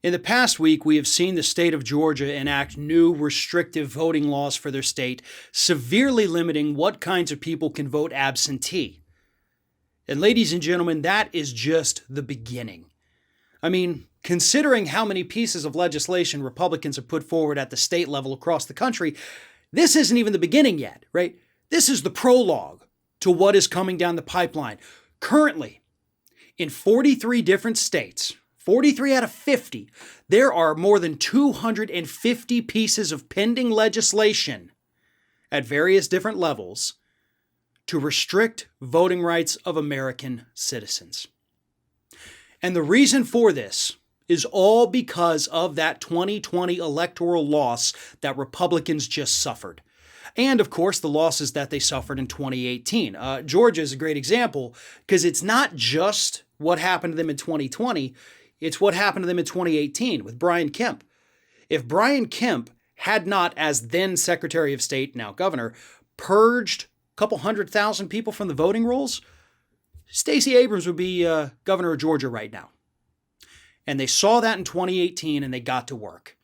In the past week, we have seen the state of Georgia enact new restrictive voting laws for their state, severely limiting what kinds of people can vote absentee. And ladies and gentlemen, that is just the beginning. I mean, considering how many pieces of legislation Republicans have put forward at the state level across the country, this isn't even the beginning yet, right? This is the prologue to what is coming down the pipeline. Currently, in 43 different states, 43 out of 50, there are more than 250 pieces of pending legislation at various different levels to restrict voting rights of American citizens. And the reason for this is all because of that 2020 electoral loss that Republicans just suffered. And of course, the losses that they suffered in 2018. Georgia is a great example because it's not just what happened to them in 2020, it's what happened to them in 2018 with Brian Kemp. If Brian Kemp had not, as then Secretary of State, now Governor, purged a couple 100,000 people from the voting rolls, Stacey Abrams would be governor of Georgia right now. And they saw that in 2018 and they got to work.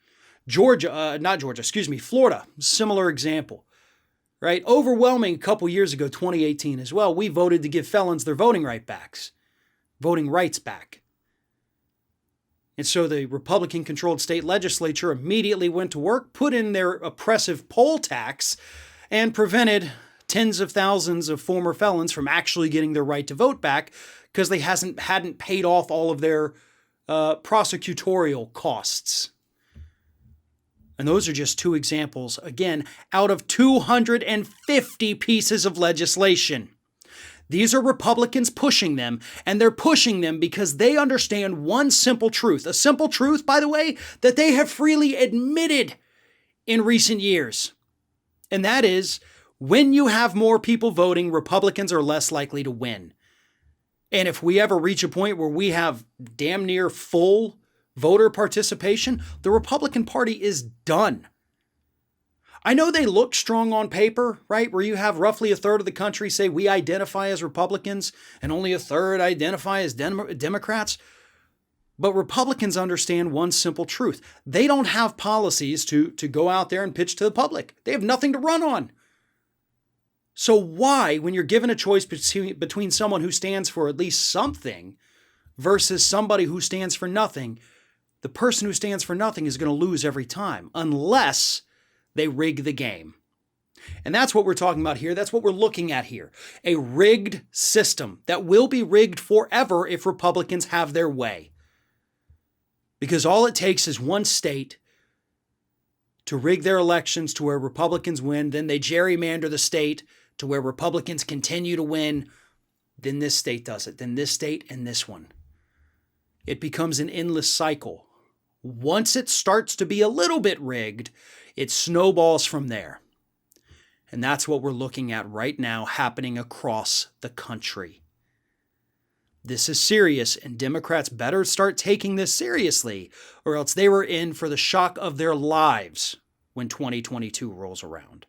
Florida, similar example, right? Overwhelming a couple years ago, 2018 as well, we voted to give felons their voting rights back. And so the Republican-controlled state legislature immediately went to work, put in their oppressive poll tax, and prevented tens of thousands of former felons from actually getting their right to vote back because they hadn't paid off all of their prosecutorial costs. And those are just two examples, again, out of 250 pieces of legislation. These are Republicans pushing them, and they're pushing them because they understand one simple truth. A simple truth, by the way, that they have freely admitted in recent years. And that is, when you have more people voting, Republicans are less likely to win. And if we ever reach a point where we have damn near full voter participation, the Republican Party is done. I know they look strong on paper, right? Where you have roughly a third of the country say we identify as Republicans and only a third identify as Democrats. But Republicans understand one simple truth. They don't have policies to go out there and pitch to the public. They have nothing to run on. So why, when you're given a choice between someone who stands for at least something versus somebody who stands for nothing, the person who stands for nothing is going to lose every time, unless they rig the game. And that's what we're talking about here. That's what we're looking at here. A rigged system that will be rigged forever if Republicans have their way. Because all it takes is one state to rig their elections to where Republicans win, then they gerrymander the state to where Republicans continue to win, then this state does it, then this state and this one. It becomes an endless cycle. Once it starts to be a little bit rigged, it snowballs from there. And that's what we're looking at right now happening across the country. This is serious, and Democrats better start taking this seriously, or else they were in for the shock of their lives when 2022 rolls around.